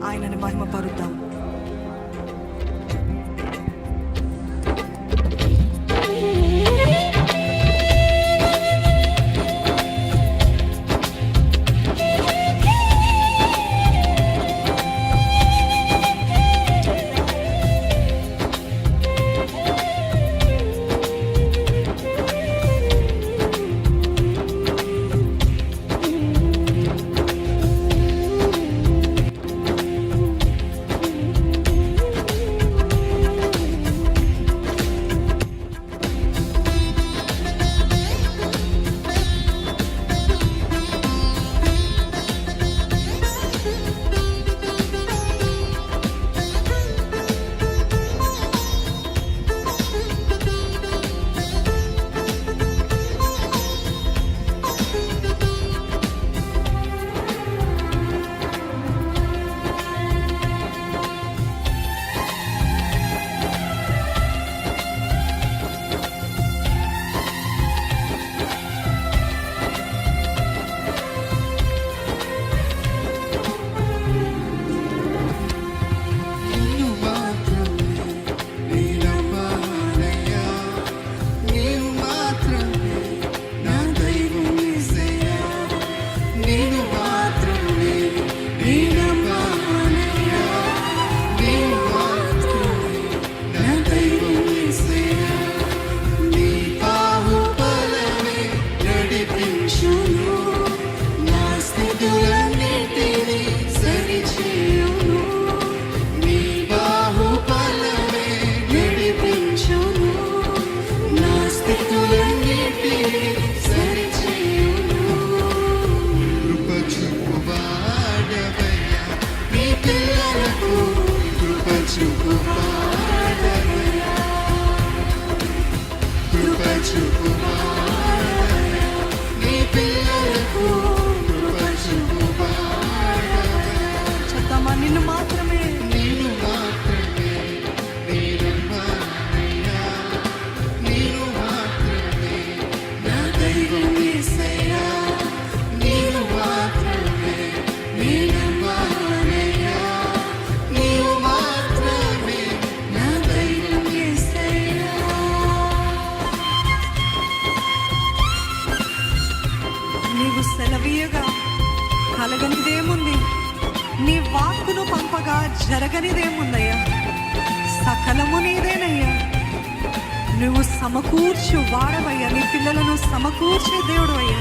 ఆయనని మహిమపరుద్దాం. చెప్తామా, నిన్ను మాత్రమే నా దైవం యేసయ్యా, నీవు మాత్రమే నేనమ్మానయ్యా, నీవు మాత్రమే నా దైవం యేసయ్యా. నీవు సెలవీయగా కలగనిదేముంది, నీ వాక్కును పంపగా జరగనిదేముందయ్యా. సకలము నీదేనయ్యా. నువ్వు సమకూర్చు వాడవయ్యా, నీ పిల్లలను సమకూర్చే దేవుడు అయ్యా.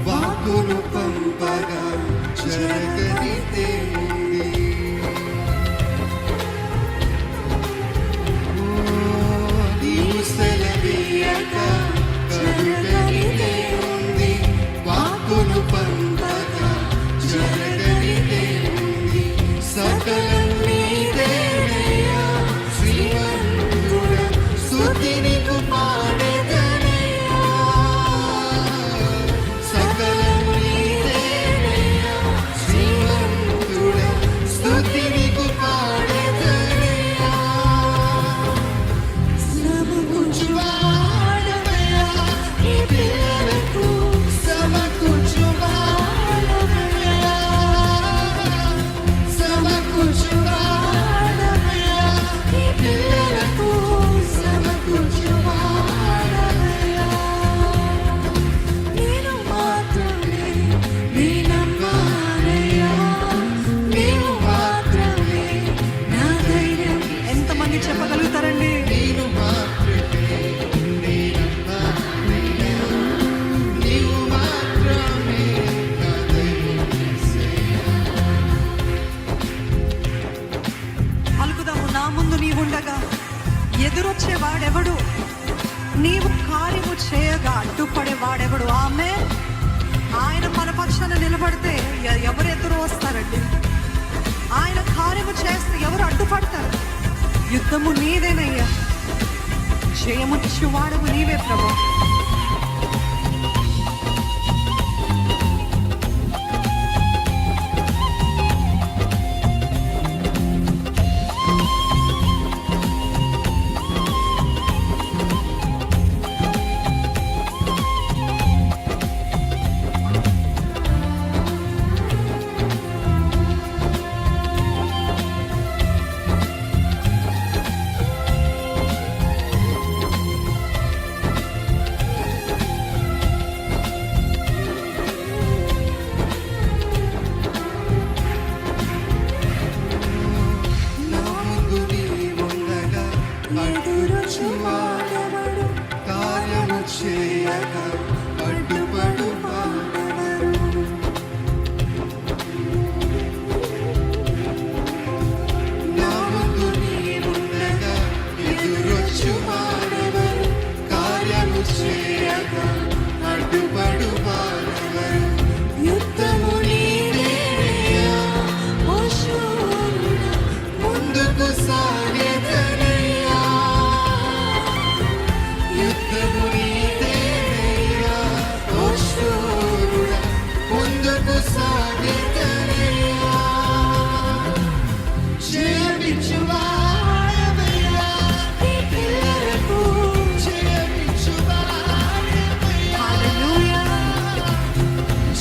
వాక్కును పంపగా జరగనిదేముంది, నీవు సెలవీయగా కలుగనిదేముంది, వాక్కును పంపగా జరగనిదేముంది. సకలం నీదేనయ్యా, శ్రీమంతుడా స్తుతి నీకు పాడెదనయ్యా. సకలం నీదేనయ్యా, శ్రీమంతుడా స్తుతి నీకు పాడెదనయ్యా. సమకూర్చువాడవయ్యా, నీ పిల్లలకు సమకూర్చువాడవయ్యా, సమకూర్చువాడవయ్యా, నీ పిల్లలకు సమకూర్చువాడవయ్యా. నేను మాత్రమే నేనమ్మానయ్యా, నీవు మాత్రమే నా ధైర్యం. ఎంతమంది చెప్పగలుగుతారండి? నీవు మాత్రమే నేనమ్మానయ్యా, నీవు మాత్రమే నా దైవం యేసయ్యా. పలుకుదాము, నా ముందు నీవుండగా ఎదురొచ్చే వాడెవడు, నీవు కార్యము చేయగా అడ్డుపడే వాడెవడు. ఆమె ఆయన మన పక్షాన నిలబడితే ఎవరు ఎదురు వస్తారండి? ఆయన కార్యము చేస్తే ఎవరు అడ్డుపడతారు? యుద్ధము నీదేనయ్యా, జయమునిచ్చువాడవు నీవే ప్రభు. నా ముందు నీవుండగా అడ్డుపడువాడెవడు? కార్యము చేయగా అడ్డుపడువాడెవడు? నా ముందు నీవుండగా ఎదురొచ్చువాడెవడు? కార్యము చేయగా అడ్డుపడువాడెవడు? యుద్ధము నీదేనయ్యా, ఓ శూరుడా, ముందుకు సాగెదనయ్యా. యుద్ధము నీదేనయ్యా, ఓ శూరుడా, ముందుకు సాగెదనయ్యా. జయమిచ్చువాడవయ్యా, నీ పిల్లలకు జయమిచ్చువాడవయ్యా. హల్లెలూయా.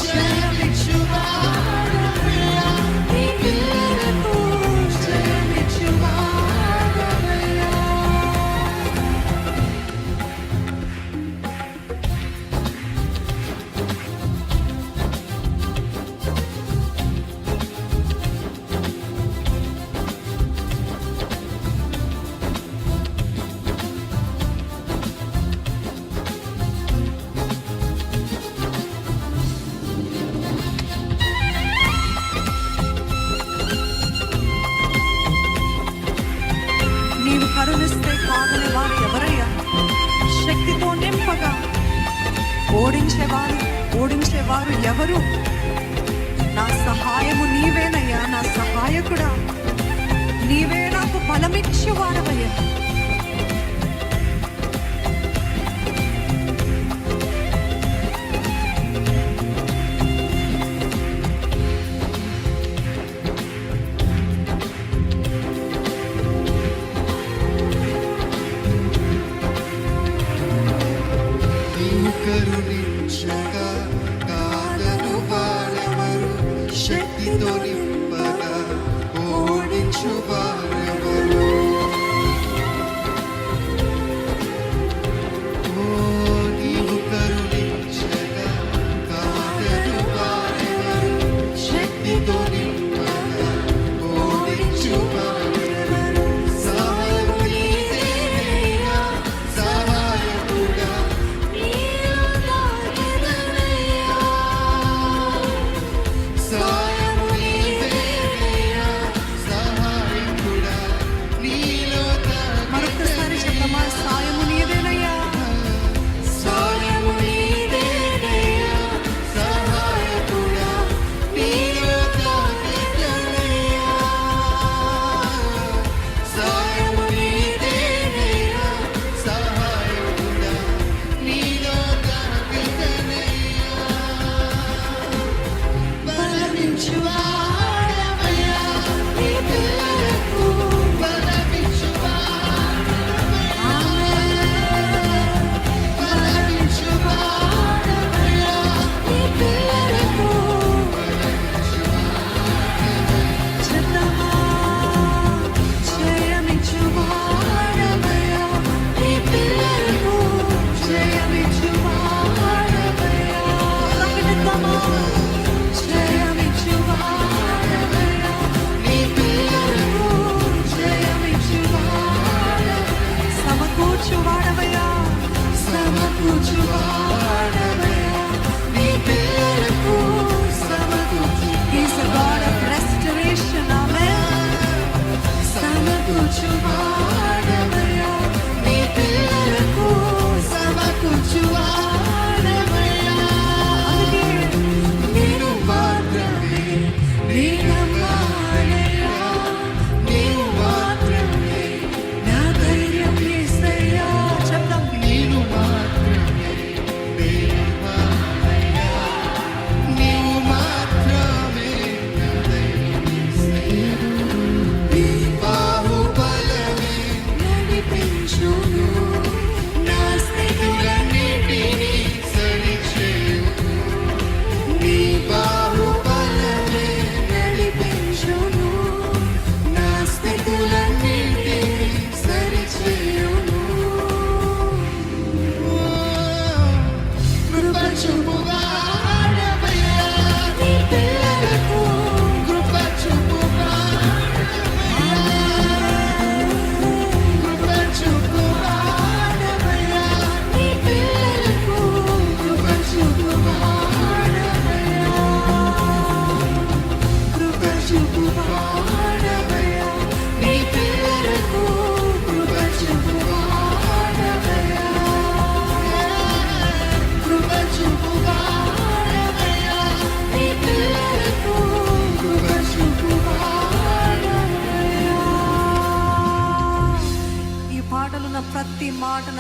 జయమిచ్చువాడవయ్యా, నీ పిల్లలకు జయమిచ్చువాడవయ్యా. నీవు కరుణిస్తే కాదని వారు ఎవరయ్యా? శక్తితో నింపగా ఓడించేవారు ఎవరు? నా సహాయము నీవేనయ్యా, నా సహాయకుడా, నీవే నాకు బలమిచ్చువాడవయ్యా. నీవు కరుణించగా కాదను వారెవరు? శక్తితో నింపగా ఓడించు వారెవరు? ఓ నీవు కరుణించగా కాదను వారెవరు? శక్తితో నింపగా ఓడించు వారెవరు? సహాయము నీదేనయ్యా, సహాయకుడా, సాయము నీదేనయ్యా, సహాయకుడా, నీలో మరొకసారి చెప్పమా, సాయము నీదేనయ్యా. సాయము నీదేనయ్యా, సహాయకుడా, నీలో తాకిదనయ్యా. సాయము నీదేనయ్యా, సహాయకుడా, నీలో తాకిదనయ్యా. బలమిచ్చువాడవయ్యా, నీ పిల్లలకు బలమిచ్చువాడవయ్యా. బలమిచ్చువాడవయ్యా, నీ పిల్లలకు చిత్తమా, జయమిచ్చువాడవయ్యా, నీ పిల్లలకు జయమిచ్చువాడవయ్యా. ప్రకటిద్దామా, జయమిచ్చువాడవయ్యా, నీ పిల్లలకు జయమిచ్చువాడవయ్యా. సమకూర్చువాడవయ్యా, సమకూర్చువాడవయ్యా, నీ పిల్లలకు సమకూర్చు. He's a God of restoration. Amen. సమకూర్చువాడవయ్యా, నీ పిల్లలకు సమకూర్చువాడవయ్యా. అందుకే నేను మాత్రమే నీ నమ్మాలయ్యా, నీవు మాత్రమే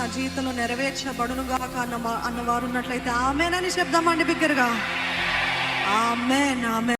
జీవితంలో నెరవేర్చబడునుగాక అన్నవారు ఉన్నట్లయితే ఆమేనని చెప్దామండి బిగ్గరగా. ఆమేన్, ఆమేన్.